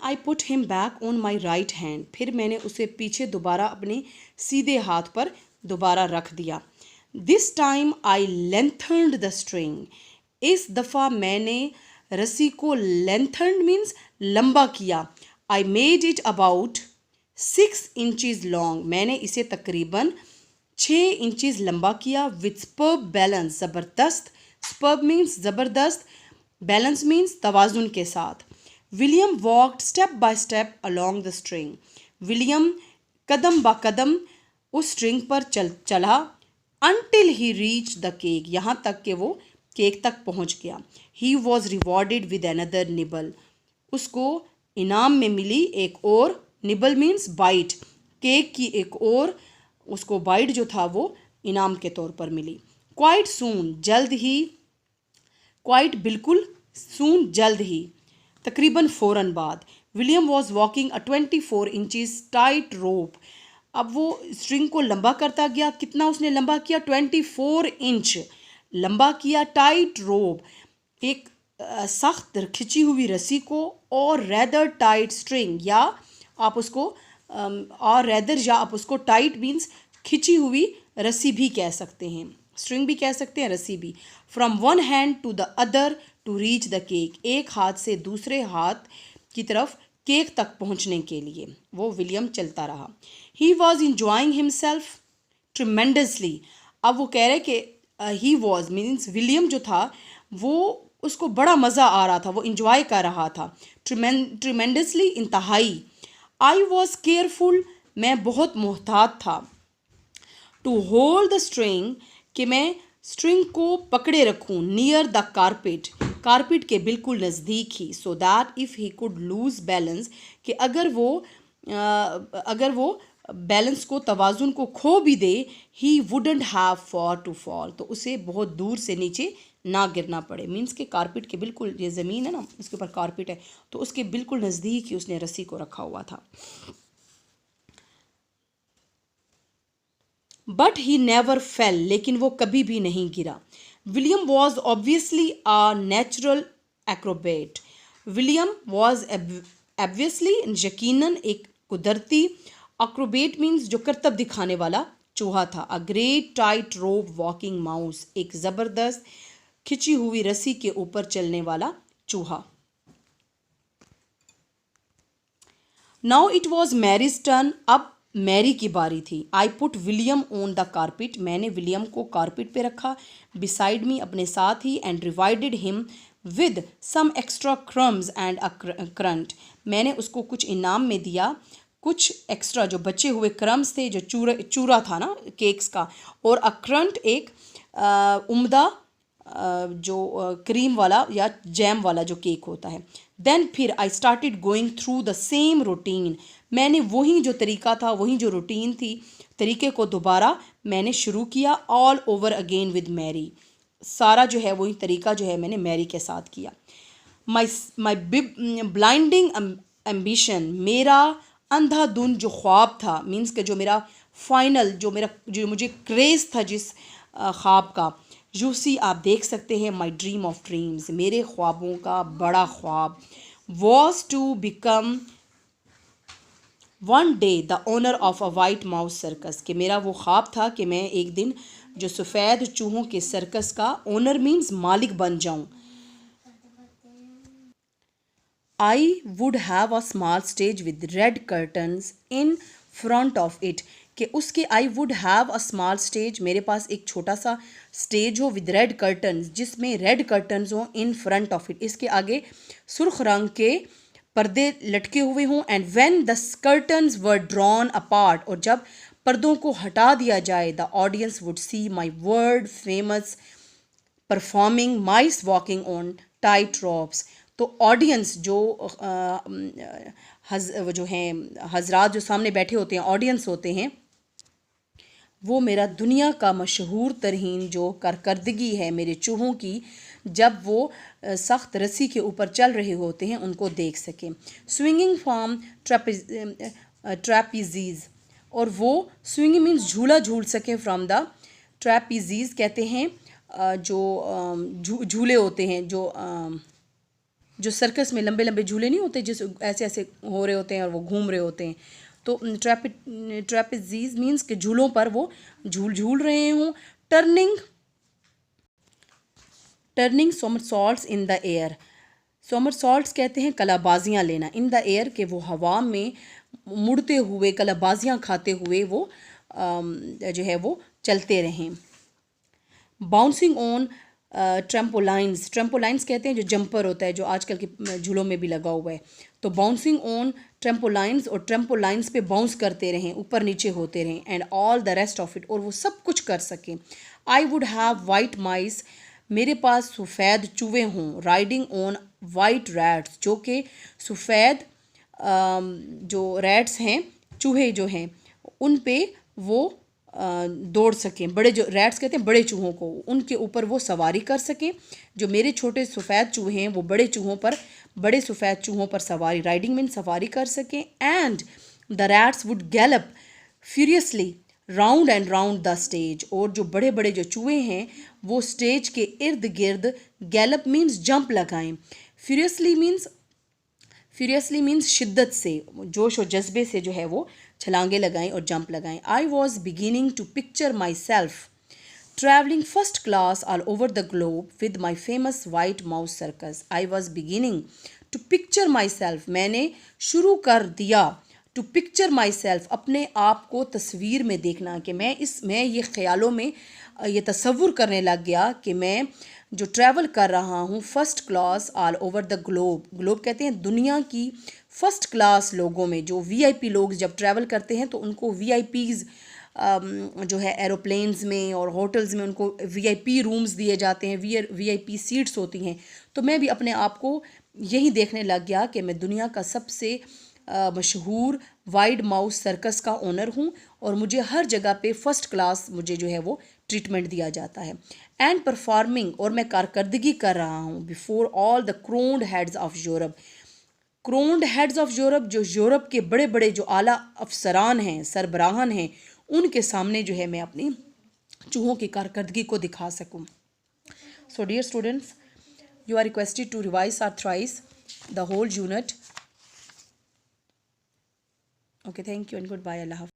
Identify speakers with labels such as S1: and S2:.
S1: I put him back on my right hand, फिर मैंने उसे पीछे दोबारा अपने सीधे हाथ पर दोबारा रख दिया. This time I lengthened the string, इस दफ़ा मैंने रस्सी को लेंथन्ड मीन्स लंबा किया. I made it about 6 inches long, मैंने इसे तकरीबन 6 इंचज़ लंबा किया. विथ स्पर्ब बैलेंस, ज़बरदस्त, स्पर्ब मीन्स ज़बरदस्त, बैलेंस मीन्स तवाज़ुन के साथ. William walked step by step along the string, William कदम ब कदम उस स्ट्रिंग पर चला. Until he reach the cake, यहाँ तक कि वो केक तक पहुँच गया. He was rewarded with another nibble, उसको इनाम में मिली एक और, निबल मीन्स बाइट, केक की एक और उसको बाइट जो था वो इनाम के तौर पर मिली. क्वाइट सून, जल्द ही, क्वाइट बिल्कुल, सून जल्द ही, तकरीबन फ़ौरन बाद. William was walking a 24 inches tight रोप, अब वो स्ट्रिंग को लंबा करता गया. कितना उसने लंबा किया? 24 इंच लंबा किया. टाइट रोप, एक सख्त खिंची हुई रस्सी को, और रेदर टाइट स्ट्रिंग, या आप उसको और रेदर या आप उसको टाइट मीन्स खिंची हुई रस्सी भी कह सकते हैं, स्ट्रिंग भी कह सकते हैं, रस्सी भी. From one hand to the other to reach the cake, एक हाथ से दूसरे हाथ की तरफ केक तक पहुंचने के लिए वो विलियम चलता रहा. He was enjoying himself tremendously, अब वो कह रहे कि ही वॉज मीन्स विलियम जो था वो उसको बड़ा मज़ा आ रहा था, वो इंजॉय कर रहा था. ट्रिमेंडसली इंतहाई. आई वॉज केयरफुल, मैं बहुत मोहतात था. टू होल्ड द स्ट्रिंग, कि मैं स्ट्रिंग को पकड़े रखूं. नियर द कारपेट, कारपेट के बिल्कुल नज़दीक ही. So that if he could lose balance, कि अगर वो बैलेंस को, तवाज़ुन को खो भी दे, he wouldn't have far to fall, तो उसे बहुत दूर से नीचे ना गिरना पड़े. मीन्स के कारपेट के बिल्कुल, ये ज़मीन है ना, उसके ऊपर कारपेट है, तो उसके बिल्कुल नज़दीक ही उसने रस्सी को रखा हुआ था. बट ही नेवर फेल, लेकिन वो कभी भी नहीं गिरा. William was obviously a natural Acrobat, William was obviously, यकीनन, एक कुदरती, एक्रोबेट मीन्स जो करतब दिखाने वाला चूहा था. A great tit rope walking mouse, एक ज़बरदस्त खिंची हुई रस्सी के ऊपर चलने वाला चूहा. Now it was Mary's turn, अब मैरी की बारी थी. I put William on the carpet, मैंने विलियम को कारपेट पे रखा. बिसाइड मी, अपने साथ ही. And rewarded him with some extra crumbs and a currant, मैंने उसको कुछ इनाम में दिया, कुछ एक्स्ट्रा जो बचे हुए क्रम्स थे, जो चूरा था ना केक्स का, और अ क्रंट एक उम्दा जो क्रीम वाला या जैम वाला जो केक होता है. देन फिर I started going through the same routine, मैंने वही जो तरीका था, वही जो रूटीन थी, तरीके को दोबारा मैंने शुरू किया. All over again with Mary, सारा जो है वही तरीका जो है मैंने मैरी के साथ किया. माई ब्लाइंडिंग एम्बिशन, मेरा अंधाधुन जो ख्वाब था, मीन्स के जो मेरा फाइनल, जो मुझे क्रेज़ था जिस ख्वाब का, यू सी, आप देख सकते हैं, माई ड्रीम ऑफ ड्रीम्स, मेरे ख्वाबों का बड़ा ख्वाब, was to become one day the owner of a white mouse circus, कि मेरा वो ख्वाब था कि मैं एक दिन जो सफ़ेद चूहों के सर्कस का ओनर मीन्स मालिक बन जाऊं. I would have a small stage with red curtains in front of it, कि उसके I would have a small stage, मेरे पास एक छोटा सा स्टेज हो, विद रेड कर्टन्स, जिसमें रेड कर्टन्स हो, इन फ्रंट ऑफ इट, इसके आगे सुर्ख रंग के पर्दे लटके हुए हों. And when the curtains were drawn apart, और जब पर्दों को हटा दिया जाए, the audience would see my world famous performing mice walking on tight ropes, तो ऑडियंस जो जो हैं हजरात जो सामने बैठे होते हैं, ऑडियंस होते हैं, वो मेरा दुनिया का मशहूर तरीन जो कारकर्दगी है मेरे चूहों की, जब वो सख्त रस्सी के ऊपर चल रहे होते हैं, उनको देख सकें. स्विंगिंग फ्रॉम ट्रैपीजीज, और वो स्विंगिंग मीन्स झूला झूल सकें, फ्रॉम द ट्रैपीजीज कहते हैं जो झूले होते हैं, जो जो सर्कस में लंबे लंबे झूले नहीं होते, जिस ऐसे ऐसे हो रहे होते हैं और वो घूम रहे होते हैं, तो ट्रेपेजीज मीन्स कि झूलों पर वो झूल रहे हों। Turning turning somersaults in the air, somersaults कहते हैं कलाबाजियाँ लेना, इन द एयर के वो हवा में मुड़ते हुए कलाबाजियाँ खाते हुए वो जो है वो चलते रहें। बाउंसिंग ऑन ट्रेम्पोलाइंस, ट्रेम्पोलाइंस कहते हैं जो जंपर होता है जो आजकल के झूलों में भी लगा हुआ है, तो बाउंसिंग ऑन ट्रेम्पोलाइंस, और ट्रेम्पोलाइंस पे बाउंस करते रहें, ऊपर नीचे होते रहें, and all the rest of it, और वो सब कुछ कर सकें। आई वुड हैव वाइट माइस, मेरे पास सफ़ेद चूहे हों। राइडिंग ऑन वाइट रैट्स, जो कि सफ़ेद जो रैट्स हैं, चूहे जो हैं, उन पे वो दौड़ सकें। बड़े जो रैट्स कहते हैं बड़े चूहों को, उनके ऊपर वो सवारी कर सकें। जो मेरे छोटे सफ़ेद चूहे हैं वो बड़े सफ़ेद चूहों पर सवारी, राइडिंग मीन सवारी कर सकें। And the rats would Gallup furiously round and round the stage, और जो बड़े बड़े जो चूहे हैं वो स्टेज के इर्द गिर्द, गैलप मीन्स जंप लगाएं, फ्यूरियसली मीन्स शिद्दत से, जोश और जज्बे से जो है वो छलांगे लगाएं और जंप लगाएं। I was beginning to picture myself travelling first class all over the globe with my famous white mouse circus. I was beginning to picture myself, मैंने शुरू कर दिया, टू पिक्चर माई सेल्फ, अपने आप को तस्वीर में देखना, कि मैं ये ख्यालों में ये तसव्वुर करने लग गया कि मैं जो ट्रैवल कर रहा हूँ first class all over the globe, globe कहते हैं दुनिया की फर्स्ट क्लास लोगों में, जो वीआईपी लोग जब ट्रैवल करते हैं तो उनको वीआईपीज़ जो है एरोप्लेन्स में और होटल्स में उनको वीआईपी रूम्स दिए जाते हैं, वीआईपी सीट्स होती हैं। तो मैं भी अपने आप को यही देखने लग गया कि मैं दुनिया का सबसे मशहूर वाइड माउस सर्कस का ओनर हूँ, और मुझे हर जगह पे फ़र्स्ट क्लास मुझे जो है वो ट्रीटमेंट दिया जाता है। एंड परफॉर्मिंग, और मैं कारकर्दगी कर रहा हूँ, before all the crowned heads of Europe, crowned heads of Europe, जो यूरोप के बड़े बड़े जो आला अफसरान हैं, सरबराहान हैं, उनके सामने जो है मैं अपनी चूहों की कारकर्दगी को दिखा सकूँ। So dear students, you are requested to revise or thrice the whole unit. Okay, thank you and goodbye. Allah Hafiz.